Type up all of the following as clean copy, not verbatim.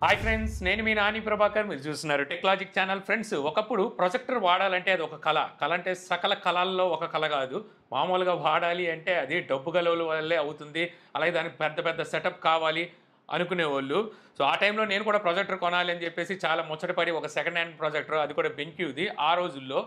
Hi friends, నేను మీ నాని ప్రభాకర్. మీరు చూస్తున్నారు టెక్లాజిక్ ఛానల్. ఫ్రెండ్స్, ఒకప్పుడు ప్రొజెక్టర్ వాడాలంటే అది ఒక కళ. కళ అంటే సకల కళల్లో ఒక కళ కాదు. మామూలుగా వాడాలి అంటే అది డబ్బు గలవుల వల్లే అవుతుంది. అలాగే దానికి పెద్ద పెద్ద సెటప్ కావాలి అనుకునేవాళ్ళు. సో ఆ టైంలో నేను కూడా ప్రొజెక్టర్ కొనాలి అని చెప్పేసి చాలా ముచ్చటపడి ఒక సెకండ్ హ్యాండ్ ప్రొజెక్టర్, అది కూడా బెంక్యూది ఆ రోజుల్లో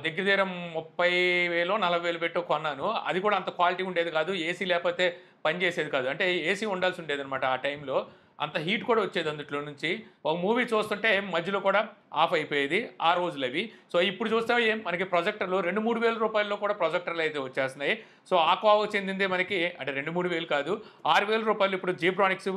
దగ్గర దగ్గర 30,000 40,000 పెట్టో కొన్నాను. అది కూడా అంత క్వాలిటీ ఉండేది కాదు. ఏసీ లేకపోతే పనిచేసేది కాదు. అంటే ఏసీ ఉండాల్సి ఉండేదనమాట ఆ టైంలో. అంత హీట్ కూడా వచ్చేది అందులో నుంచి. ఒక మూవీ చూస్తుంటే మధ్యలో కూడా ఆఫ్ అయిపోయేది ఆ రోజులవి. సో ఇప్పుడు చూస్తే మనకి ప్రొజెక్టర్లు 2-3 వేల రూపాయల్లో కూడా ప్రొజెక్టర్లు అయితే వచ్చేస్తున్నాయి. సో ఆ కోవకు చెందిందే మనకి, అంటే 2-3 వేలు కాదు, 6,000 రూపాయలు ఇప్పుడు జీబ్రానిక్స్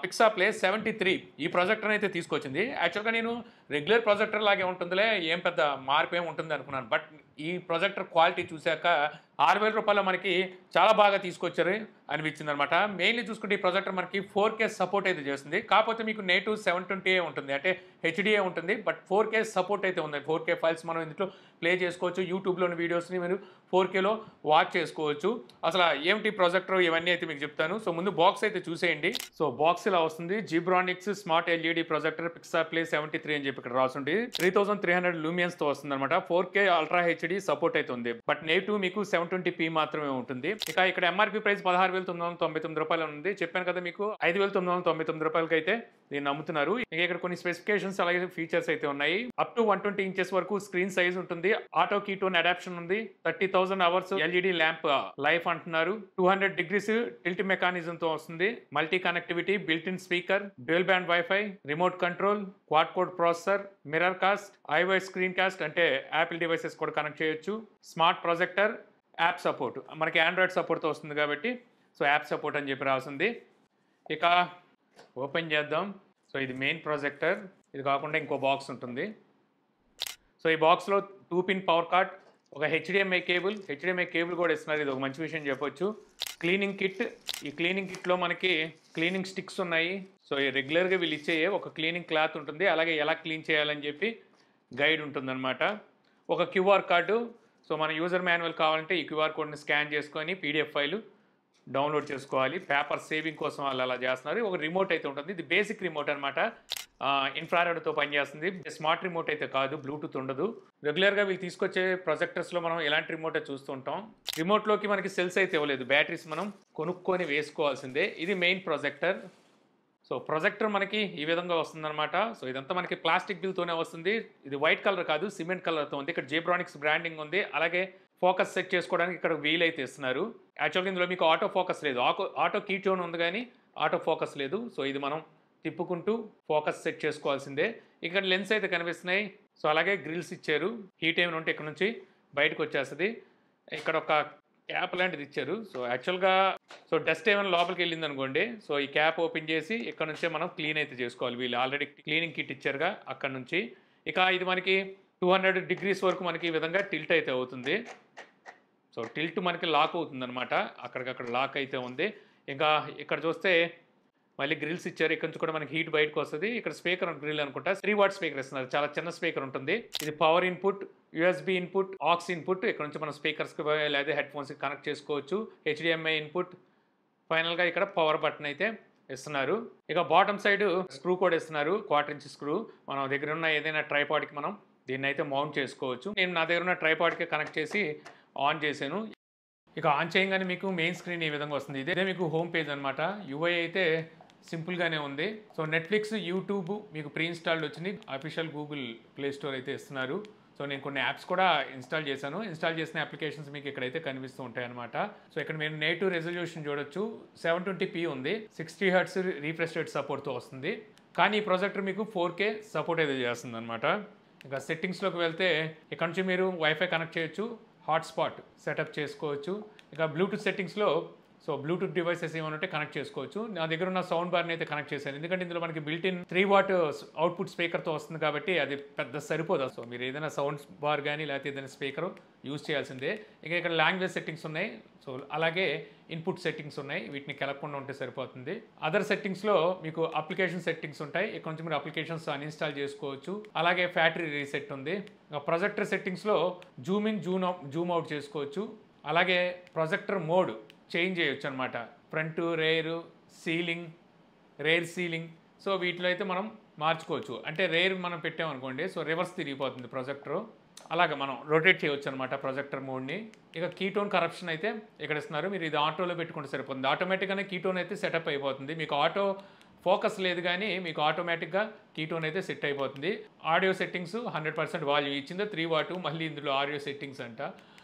పిక్సాప్లే 73 ఈ ప్రొజెక్టర్ అయితే తీసుకొచ్చింది. యాక్చువల్గా నేను రెగ్యులర్ ప్రొజెక్టర్ లాగే ఉంటుందిలే, ఏం పెద్ద మార్పు ఏమి ఉంటుంది అనుకున్నాను. బట్ ఈ ప్రొజెక్టర్ క్వాలిటీ చూశాక 6,000 రూపాయలు మనకి చాలా బాగా తీసుకొచ్చారు అనిపించింది అనమాట. మెయిన్లీ చూసుకుంటే ఈ ప్రొజెక్టర్ మనకి 4K సపోర్ట్ అయితే చేస్తుంది. కాకపోతే మీకు నేటివ్ 720 ఉంటుంది, అంటే హెచ్డిఏ ఉంటుంది. బట్ 4K సపోర్ట్ అయితే ఉంది. 4K ఫైల్స్ మనం ఇందులో ప్లే చేసుకోవచ్చు. యూట్యూబ్లోని వీడియోస్ని మీరు 4Kలో వాచ్ చేసుకోవచ్చు. అసలు ఏమిటి ప్రొజెక్టర్ ఇవన్నీ అయితే మీకు చెప్తాను. సో ముందు బాక్స్ అయితే చూసేయండి. సో బాక్స్ ఇలా వస్తుంది. Zebronics smart LED projector PixaPlay 73 అని చెప్పి ఇక్కడ రాసుంది. 3300 లూమియన్స్తో వస్తుంది అనమాట. 4K అల్ట్రా హెచ్డి సపోర్ట్ అయితే ఉంది. బట్ నేటివ్ మీకు 720p మాత్రమే ఉంటుంది. ఇక ఇక్కడ ఎంఆర్పి ప్రైస్ 16,999 రూపాయలు ఉంది. చెప్పాను కదా మీకు, 5,999 రూపాయలకి అయితే దీన్ని అమ్ముతున్నారు. ఇంకా ఇక్కడ కొన్ని స్పెసిఫికేషన్స్ అలాగే ఫీచర్స్ అయితే ఉన్నాయి. అప్ టు 120 ఇంచెస్ వరకు స్క్రీన్ సైజ్ ఉంటుంది. ఆటో కీటోన్ అడాప్షన్ ఉంది. 30,000 అవర్స్ ఎల్ఈడి ల్యాంప్ లైఫ్ అంటున్నారు. 200 డిగ్రీస్ టిల్ట్ మెకానిజం తో వస్తుంది. Multi connectivity, built in speaker, dual band wifi, remote control, quad code processor, mirror cost, ఐవైస్ screen cost అంటే Apple devices కూడా connect చేయొచ్చు, smart projector, app support. మనకి Android సపోర్ట్తో వస్తుంది కాబట్టి సో యాప్ సపోర్ట్ అని చెప్పి రాసింది. ఇక ఓపెన్ చేద్దాం. సో ఇది మెయిన్ ప్రొజెక్టర్. ఇది కాకుండా ఇంకో బాక్స్ ఉంటుంది. సో ఈ బాక్స్లో 2-పిన్ పవర్ కార్డ్, ఒక హెచ్డిఎంఐ కేబుల్ కూడా ఇస్తున్నారు. ఇది ఒక మంచి విషయం చెప్పొచ్చు. Cleaning kit. ఈ క్లీనింగ్ కిట్లో మనకి క్లీనింగ్ స్టిక్స్ ఉన్నాయి. సో ఈ రెగ్యులర్గా వీళ్ళు ఇచ్చే ఒక క్లీనింగ్ క్లాత్ ఉంటుంది. అలాగే ఎలా క్లీన్ చేయాలని చెప్పి గైడ్ ఉంటుందన్నమాట. ఒక క్యూఆర్ కార్డు. సో మన యూజర్ మాన్యువల్ కావాలంటే ఈ క్యూఆర్ కోడ్ని స్కాన్ చేసుకొని పీడిఎఫ్ ఫైల్ డౌన్లోడ్ చేసుకోవాలి. పేపర్ సేవింగ్ కోసం వాళ్ళు అలా చేస్తున్నారు. ఒక రిమోట్ అయితే ఉంటుంది. ఇది బేసిక్ రిమోట్ అనమాట. ఇన్ఫ్రారెడ్తో పనిచేస్తుంది. స్మార్ట్ రిమోట్ అయితే కాదు, బ్లూటూత్ ఉండదు. రెగ్యులర్గా వీళ్ళు తీసుకొచ్చే ప్రొజెక్టర్స్లో మనం ఎలాంటి రిమోటే చూస్తుంటాం. రిమోట్లోకి మనకి సెల్స్ అయితే ఇవ్వలేదు, బ్యాటరీస్ మనం కొనుక్కొని వేసుకోవాల్సిందే. ఇది మెయిన్ ప్రొజెక్టర్. సో ప్రొజెక్టర్ మనకి ఈ విధంగా వస్తుందన్నమాట. సో ఇదంతా మనకి ప్లాస్టిక్ బిల్తోనే వస్తుంది. ఇది వైట్ కలర్ కాదు, సిమెంట్ కలర్తో ఉంది. ఇక్కడ జీబ్రానిక్స్ బ్రాండింగ్ ఉంది. అలాగే ఫోకస్ సెట్ చేసుకోవడానికి ఇక్కడ వీల్ అయితే ఇస్తున్నారు. యాక్చువల్గా ఇందులో మీకు ఆటో ఫోకస్ లేదు. ఆటో కీటోన్ ఉంది కానీ ఆటో ఫోకస్ లేదు. సో ఇది మనం తిప్పుకుంటూ ఫోకస్ సెట్ చేసుకోవాల్సిందే. ఇక్కడ లెన్స్ అయితే కనిపిస్తున్నాయి. సో అలాగే గ్రిల్స్ ఇచ్చారు. హీట్ ఏమైనా ఉంటే ఇక్కడ నుంచి బయటకు వచ్చేస్తుంది. ఇక్కడ ఒక క్యాప్ లాంటిది ఇచ్చారు. సో యాక్చువల్గా డస్ట్ ఏమైనా లోపలికి వెళ్ళింది అనుకోండి, సో ఈ క్యాప్ ఓపెన్ చేసి ఇక్కడ నుంచే మనం క్లీన్ అయితే చేసుకోవాలి. వీళ్ళు ఆల్రెడీ క్లీనింగ్ కిట్ ఇచ్చారుగా అక్కడ నుంచి. ఇక ఇది మనకి 200 డిగ్రీస్ వరకు మనకి ఈ విధంగా టిల్ట్ అయితే అవుతుంది. సో టిల్ట్ మనకి లాక్ అవుతుంది అనమాట. అక్కడికక్కడ లాక్ అయితే ఉంది. ఇంకా ఇక్కడ చూస్తే మళ్ళీ గ్రిల్స్ ఇచ్చారు. ఇక్కడ నుంచి కూడా మనకి హీట్ బయటకు వస్తుంది. ఇక్కడ స్పీకర్ గ్రిల్ అనుకుంటా, 3 వాట్ స్పీకర్ ఇస్తున్నారు. చాలా చిన్న స్పీకర్ ఉంటుంది. ఇది power input, USB input, aux input. ఇక్కడ నుంచి మనం స్పీకర్స్కి లేదా హెడ్ ఫోన్స్కి కనెక్ట్ చేసుకోవచ్చు. HDMI input. ఫైనల్గా ఇక్కడ పవర్ బటన్ అయితే ఇస్తున్నారు. ఇక బాటమ్ సైడ్ స్క్రూ కూడా ఇస్తున్నారు, 1/4 ఇంచ్ స్క్రూ. మనం దగ్గర ఉన్న ఏదైనా ట్రైపాడ్కి మనం దీన్ని అయితే మౌంట్ చేసుకోవచ్చు. నేను నా దగ్గర ఉన్న ట్రైపాడ్కి కనెక్ట్ చేసి ఆన్ చేశాను. ఇక ఆన్ చేయగానే మీకు మెయిన్ స్క్రీన్ ఈ విధంగా వస్తుంది. ఇదే మీకు హోమ్ పేజ్ అనమాట. యూఐ అయితే సింపుల్గానే ఉంది. సో నెట్ఫ్లిక్స్, యూట్యూబ్ మీకు ప్రీ ఇన్స్టాల్డ్ వచ్చింది. అఫీషియల్ గూగుల్ ప్లే స్టోర్ అయితే ఇస్తున్నారు. సో నేను కొన్ని యాప్స్ కూడా ఇన్స్టాల్ చేశాను. ఇన్స్టాల్ చేసిన అప్లికేషన్స్ మీకు ఇక్కడైతే కనిపిస్తూ ఉంటాయి అనమాట. సో ఇక్కడ మీరు నేటివ్ రెజల్యూషన్ చూడొచ్చు. 720p ఉంది. 60 హెర్ట్జ్ రీఫ్రెష్ రేట్ సపోర్ట్తో వస్తుంది. కానీ ఈ ప్రొజెక్టర్ మీకు 4K సపోర్ట్ అయితే చేస్తుంది అనమాట. ఇంకా సెట్టింగ్స్లోకి వెళ్తే ఇక్కడ నుంచి మీరు వైఫై కనెక్ట్ చేయొచ్చు, హాట్స్పాట్ సెటప్ చేసుకోవచ్చు. ఇక బ్లూటూత్ సెట్టింగ్స్లో బ్లూటూత్ డివైసెస్ ఏమైనా ఉంటే కనెక్ట్ చేసుకోవచ్చు. నా దగ్గర ఉన్న సౌండ్ బార్ని అయితే కనెక్ట్ చేశాను. ఎందుకంటే ఇందులో మనకి బిల్ట్ ఇన్ 3 వాట్ అవుట్పుట్ స్పీకర్తో వస్తుంది కాబట్టి అది పెద్ద సరిపోదు. సో మీరు ఏదైనా సౌండ్ బార్ కానీ లేకపోతే ఏదైనా స్పీకర్ యూజ్ చేయాల్సిందే. ఇక ఇక్కడ లాంగ్వేజ్ సెట్టింగ్స్ ఉన్నాయి. సో అలాగే ఇన్పుట్ సెట్టింగ్స్ ఉన్నాయి. వీటిని కెలకుండా ఉంటే సరిపోతుంది. అదర్ సెట్టింగ్స్లో మీకు అప్లికేషన్ సెట్టింగ్స్ ఉంటాయి. ఇక్కడ నుంచి మీరు అప్లికేషన్స్ అన్ఇన్స్టాల్ చేసుకోవచ్చు. అలాగే ఫ్యాక్టరీ రీసెట్ ఉంది. ప్రొజెక్టర్ సెట్టింగ్స్లో జూమ్ ఇన్, జూమ్ అవుట్ చేసుకోవచ్చు. అలాగే ప్రొజెక్టర్ మోడ్ చేంజ్ చేయొచ్చు అనమాట. Front, rear, ceiling, rear ceiling. So వీటిలో అయితే మనం మార్చుకోవచ్చు. అంటే రేర్ మనం పెట్టామనుకోండి, సో రివర్స్ తిరిగిపోతుంది ప్రొజెక్టరు. అలాగే మనం రొటేట్ చేయవచ్చు అనమాట ప్రొజెక్టర్ మోడ్ని. ఇక కీటోన్ కరప్షన్ అయితే ఇక్కడ ఇస్తున్నారు. మీరు ఇది ఆటోలో పెట్టుకుంటే సరిపోతుంది. ఆటోమేటిక్గానే కీటోన్ అయితే సెటప్ అయిపోతుంది. మీకు ఆటో ఫోకస్ లేదు కానీ మీకు ఆటోమేటిక్గా కీటోన్ అయితే సెట్ అయిపోతుంది. ఆడియో సెట్టింగ్స్ 100% వాల్యూ ఇచ్చింది 3 వాట్. మళ్ళీ ఇందులో ఆడియో సెట్టింగ్స్ అంట.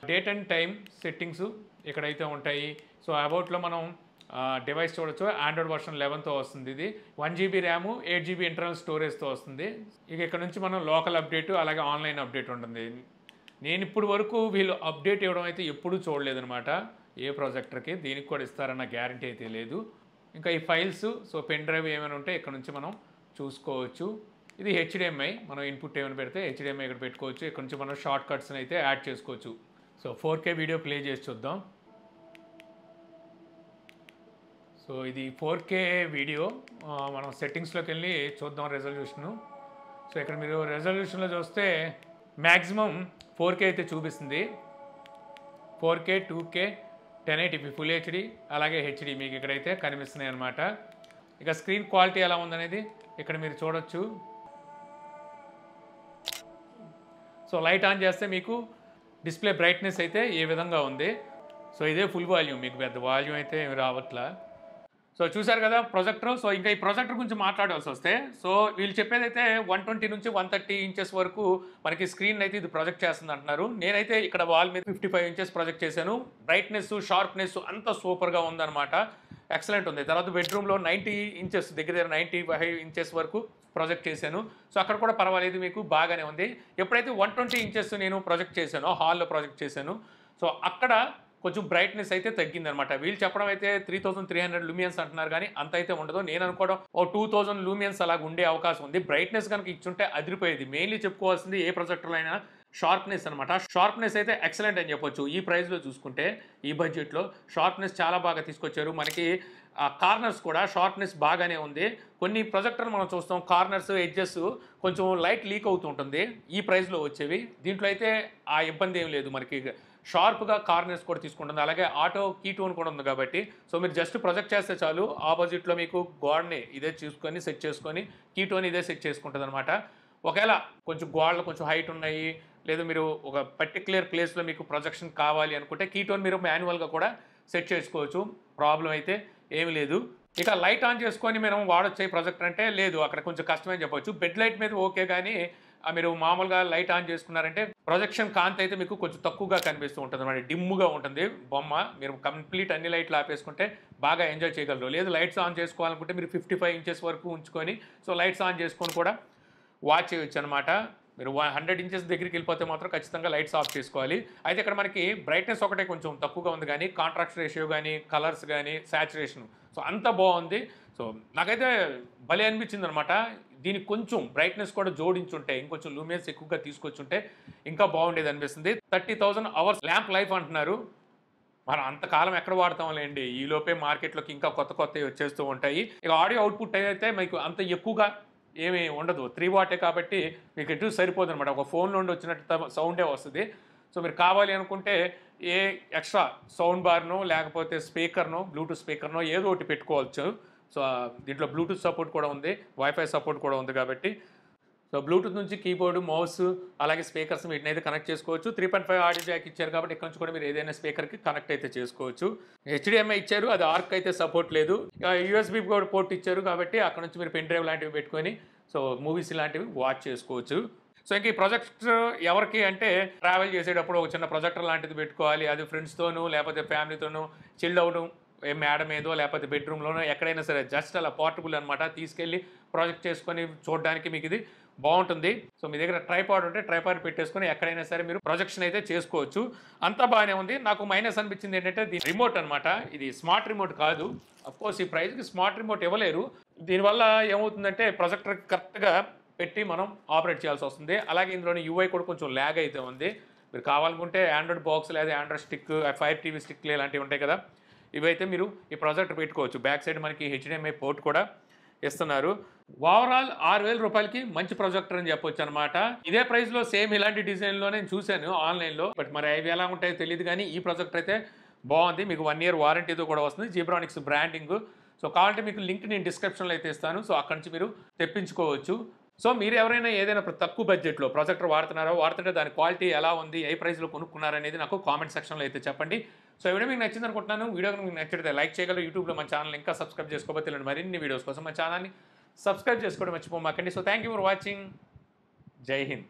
డేట్ అండ్ టైం సెట్టింగ్స్ ఇక్కడైతే ఉంటాయి. సో అబౌట్లో మనం డివైస్ చూడొచ్చు. ఆండ్రాయిడ్ వర్షన్ 11తో వస్తుంది. ఇది 1 GB ర్యామ్ 8 GB ఇంటర్నల్ స్టోరేజ్తో వస్తుంది. ఇక ఇక్కడ నుంచి మనం లోకల్ అప్డేట్ అలాగే ఆన్లైన్ అప్డేట్ ఉంటుంది. నేను ఇప్పుడు వరకు వీళ్ళు అప్డేట్ ఇవ్వడం అయితే ఎప్పుడూ చూడలేదనమాట ఏ ప్రాజెక్టర్కి. దీనికి కూడా ఇస్తారన్న గ్యారంటీ అయితే లేదు. ఇంకా ఈ ఫైల్స్, సో పెన్ డ్రైవ్ ఏమైనా ఉంటే ఇక్కడ నుంచి మనం చూసుకోవచ్చు. ఇది HDMI. మనం ఇన్పుట్ ఏమైనా పెడితే HDMI ఇక్కడ పెట్టుకోవచ్చు. ఇక్కడ నుంచి మనం షార్ట్ కట్స్ని అయితే యాడ్ చేసుకోవచ్చు. సో 4K వీడియో ప్లే చేసి చూద్దాం. సో ఇది 4K వీడియో. మనం సెట్టింగ్స్లోకి వెళ్ళి చూద్దాం రెజల్యూషను. సో ఇక్కడ మీరు రెజల్యూషన్లో చూస్తే మ్యాక్సిమం 4K అయితే చూపిస్తుంది. 4K 2K 1080p full HD అలాగే హెచ్డి మీకు ఇక్కడైతే కనిపిస్తున్నాయి అనమాట. ఇక స్క్రీన్ క్వాలిటీ ఎలా ఉందనేది ఇక్కడ మీరు చూడొచ్చు. సో లైట్ ఆన్ చేస్తే మీకు డిస్ప్లే బ్రైట్నెస్ అయితే ఏ విధంగా ఉంది. సో ఇదే ఫుల్ వాల్యూమ్, మీకు పెద్ద వాల్యూమ్ అయితే ఏమి రావట్లా. సో చూసారు కదా ప్రొజెక్టర్. సో ఇంకా ఈ ప్రొజెక్టర్ గురించి మాట్లాడాల్సి వస్తే, సో వీళ్ళు చెప్పేదైతే 120 నుంచి 130 ఇంచెస్ వరకు మనకి స్క్రీన్ అయితే ఇది ప్రొజెక్ట్ చేస్తుంది అంటున్నారు. నేనైతే ఇక్కడ వాల్ మీద 55 ఇంచెస్ ప్రొజెక్ట్ చేశాను. బ్రైట్నెస్ షార్ప్నెస్ అంతా సూపర్గా ఉందన్నమాట. ఎక్సలెంట్ ఉంది. తర్వాత బెడ్రూమ్లో 90 ఇంచెస్ దగ్గర 95 ఇంచెస్ వరకు ప్రొజెక్ట్ చేశాను. సో అక్కడ కూడా పర్వాలేదు, మీకు బాగానే ఉంది. ఎప్పుడైతే 120 ఇంచెస్ నేను ప్రొజెక్ట్ చేశానో, హాల్లో ప్రొజెక్ట్ చేశాను, సో అక్కడ కొంచెం బ్రైట్నెస్ అయితే తగ్గిందనమాట. వీళ్ళు చెప్పడం అయితే 3300 లూమియన్స్ అంటున్నారు కానీ అంత అయితే ఉండదు. నేను అనుకోవడం 2000 లూమియన్స్ అలాగ ఉండే అవకాశం ఉంది. బ్రైట్నెస్ కనుక ఇచ్చుంటే అదిరిపోయేది. మెయిన్లీ చెప్పుకోవాల్సింది ఏ ప్రొజెక్టర్లో అయినా షార్ప్నెస్ అనమాట. షార్ప్నెస్ అయితే ఎక్సలెంట్ అని చెప్పొచ్చు. ఈ ప్రైస్లో చూసుకుంటే ఈ బడ్జెట్లో షార్ప్నెస్ చాలా బాగా తీసుకొచ్చారు. మనకి కార్నర్స్ కూడా షార్ప్నెస్ బాగానే ఉంది. కొన్ని ప్రొజెక్టర్ మనం చూస్తాం కార్నర్స్ ఎడ్జెస్ కొంచెం లైట్ లీక్ అవుతూ ఉంటుంది ఈ ప్రైస్లో వచ్చేవి. దీంట్లో అయితే ఆ ఇబ్బంది ఏం లేదు. మనకి షార్ప్గా కార్నర్స్ కూడా తీసుకుంటుంది. అలాగే ఆటో కీటోన్ కూడా ఉంది కాబట్టి సో మీరు జస్ట్ ప్రొజెక్ట్ చేస్తే చాలు, ఆపోజిట్లో మీకు గోడని ఇదే చూసుకొని సెట్ చేసుకొని కీటోన్ ఇదే సెట్ చేసుకుంటుంది అనమాట. ఒకవేళ కొంచెం గోడలు కొంచెం హైట్ ఉన్నాయి, లేదా మీరు ఒక పర్టిక్యులర్ ప్లేస్లో మీకు ప్రొజెక్షన్ కావాలి అనుకుంటే కీటోన్ మీరు మాన్యువల్గా కూడా సెట్ చేసుకోవచ్చు. ప్రాబ్లం అయితే ఏమి లేదు. ఇక లైట్ ఆన్ చేసుకొని మనం వాడొచ్చే ప్రొజెక్టర్ అంటే లేదు, అక్కడ కొంచెం కష్టమని చెప్పొచ్చు. బెడ్ లైట్ మీద ఓకే, కానీ మీరు మామూలుగా లైట్ ఆన్ చేసుకున్నారంటే ప్రొజెక్షన్ కాంతి అయితే మీకు కొంచెం తక్కువగా కనిపిస్తూ ఉంటుంది అన్నమాట. డిమ్గా ఉంటుంది బొమ్మ. మీరు కంప్లీట్ అన్ని లైట్లు ఆపేసుకుంటే బాగా ఎంజాయ్ చేయగలరు. లేదు లైట్స్ ఆన్ చేసుకోవాలనుకుంటే మీరు 55 ఇంచెస్ వరకు ఉంచుకొని సో లైట్స్ ఆన్ చేసుకొని కూడా వాచ్ చేయొచ్చు అనమాట. మీరు 100 ఇంచెస్ దగ్గరికి వెళ్ళిపోతే మాత్రం ఖచ్చితంగా లైట్స్ ఆఫ్ చేసుకోవాలి. అయితే ఇక్కడ మనకి బ్రైట్నెస్ ఒకటే కొంచెం తక్కువగా ఉంది, కానీ కాంట్రాస్ట్ రేషియో కానీ కలర్స్ కానీ సాచురేషన్ సో అంతా బాగుంది. సో నాకైతే భలే అనిపించింది అనమాట. దీనికి కొంచెం బ్రైట్నెస్ కూడా జోడించుంటే, ఇంకొంచెం లూమియన్స్ ఎక్కువగా తీసుకొచ్చుంటే ఇంకా బాగుండేది అనిపిస్తుంది. 30,000 అవర్స్ ల్యాంప్ లైఫ్ అంటున్నారు. మనం అంతకాలం ఎక్కడ వాడతాంలేండి, ఈ లోపే మార్కెట్లోకి ఇంకా కొత్త కొత్తవి వచ్చేస్తూ ఉంటాయి. ఇక ఆడియో అవుట్పుట్ అయితే మీకు అంత ఎక్కువగా ఏమీ ఉండదు. 3 వాటే కాబట్టి మీకు ఎటు సరిపోదు అనమాట. ఒక ఫోన్ నుండి వచ్చినట్టు సౌండే వస్తుంది. సో మీరు కావాలి అనుకుంటే ఏ ఎక్స్ట్రా సౌండ్ బార్నో లేకపోతే స్పీకర్నో బ్లూటూత్ స్పీకర్నో ఏదో ఒకటి పెట్టుకోవచ్చు. సో దీంట్లో బ్లూటూత్ సపోర్ట్ కూడా ఉంది, వైఫై సపోర్ట్ కూడా ఉంది కాబట్టి సో బ్లూటూత్ నుంచి కీబోర్డు మౌస్ అలాగే స్పీకర్స్ వీటిని అయితే కనెక్ట్ చేసుకోవచ్చు. 3.5 ఆడియో జాక్ ఇచ్చారు కాబట్టి ఇక్కడ నుంచి కూడా మీరు ఏదైనా స్పీకర్కి కనెక్ట్ అయితే చేసుకోవచ్చు. HDMI ఇచ్చారు, అది ఆర్క్ అయితే సపోర్ట్ లేదు. USB కూడా పోర్ట్ ఇచ్చారు కాబట్టి అక్కడ నుంచి మీరు పెన్ డ్రైవ్ లాంటివి పెట్టుకొని సో మూవీస్ లాంటివి వాచ్ చేసుకోవచ్చు. సో ఇంక ఈ ప్రొజెక్టర్ ఎవరికి అంటే ట్రావెల్ చేసేటప్పుడు ఒక చిన్న ప్రొజెక్టర్ లాంటిది పెట్టుకోవాలి. అది ఫ్రెండ్స్తోనూ లేకపోతే ఫ్యామిలీతోనూ చిల్ అవడం మేడ మీదో లేకపోతే బెడ్రూమ్లోనో ఎక్కడైనా సరే జస్ట్ అలా పోర్టబుల్ అనమాట. తీసుకెళ్ళి ప్రాజెక్ట్ చేసుకొని చూడడానికి మీకు ఇది బాగుంటుంది. సో మీ దగ్గర ట్రైపాడ్ ఉంటే ట్రైపాడ్ పెట్టేసుకొని ఎక్కడైనా సరే మీరు ప్రొజెక్షన్ అయితే చేసుకోవచ్చు. అంతా బాగానే ఉంది. నాకు మైనస్ అనిపించింది ఏంటంటే దీని రిమోట్ అనమాట. ఇది స్మార్ట్ రిమోట్ కాదు. అఫ్కోర్స్ ఈ ప్రైస్కి స్మార్ట్ రిమోట్ ఇవ్వలేరు. దీనివల్ల ఏమవుతుందంటే ప్రొజెక్టర్ కరెక్ట్గా పెట్టి మనం ఆపరేట్ చేయాల్సి వస్తుంది. అలాగే ఇందులోని UI కూడా కొంచెం ల్యాగ్ అయితే ఉంది. మీరు కావాలనుకుంటే ఆండ్రాయిడ్ బాక్స్ లేదా ఆండ్రాయిడ్ స్టిక్, ఫైర్ టీవీ స్టిక్లు ఇలాంటివి ఉంటాయి కదా, ఇవైతే మీరు ఈ ప్రొజెక్టర్ పెట్టుకోవచ్చు. బ్యాక్ సైడ్ మనకి HDMI పోర్ట్ కూడా ఇస్తున్నారు. ఓవరాల్ 6,000 రూపాయలకి మంచి ప్రొజెక్టర్ అని చెప్పొచ్చు అనమాట. ఇదే ప్రైస్లో సేమ్ ఇలాంటి డిజైన్లో నేను చూశాను ఆన్లైన్లో, బట్ మరి అవి ఎలా ఉంటాయో తెలియదు. కానీ ఈ ప్రొజెక్టర్ అయితే బాగుంది. మీకు 1 year వారంటీతో కూడా వస్తుంది. Zebronics branding. సో కావాలంటే మీకు లింక్ నేను డిస్క్రిప్షన్లో అయితే ఇస్తాను. సో అక్కడి నుంచి మీరు తెప్పించుకోవచ్చు. సో మీరు ఎవరైనా ఏదైనా తక్కువ బడ్జెట్‌లో ప్రొజెక్టర్ వాడుతున్నారో, వాడుతుంటే దాని క్వాలిటీ ఎలా ఉంది? ఏ ప్రైస్‌లో కొనుక్కున్నారనేది నాకు కామెంట్ సెక్షన్‌లో అయితే చెప్పండి. సో ఈ వీడియో మీకు నచ్చిందనుకుంటున్నాను. వీడియో కనుక మీకు నచ్చితే లైక్ చేయగలరు. యూట్యూబ్‌లో మన ఛానల్ ఇంకా సబ్స్క్రైబ్ చేసుకోకపోతే ఇలాంటి మరిన్ని వీడియోస్ కోసం మన ఛానల్‌ని సబ్స్క్రైబ్ చేసుకోవడం మర్చిపోమాకండి. So thank you for watching. జై హింద్.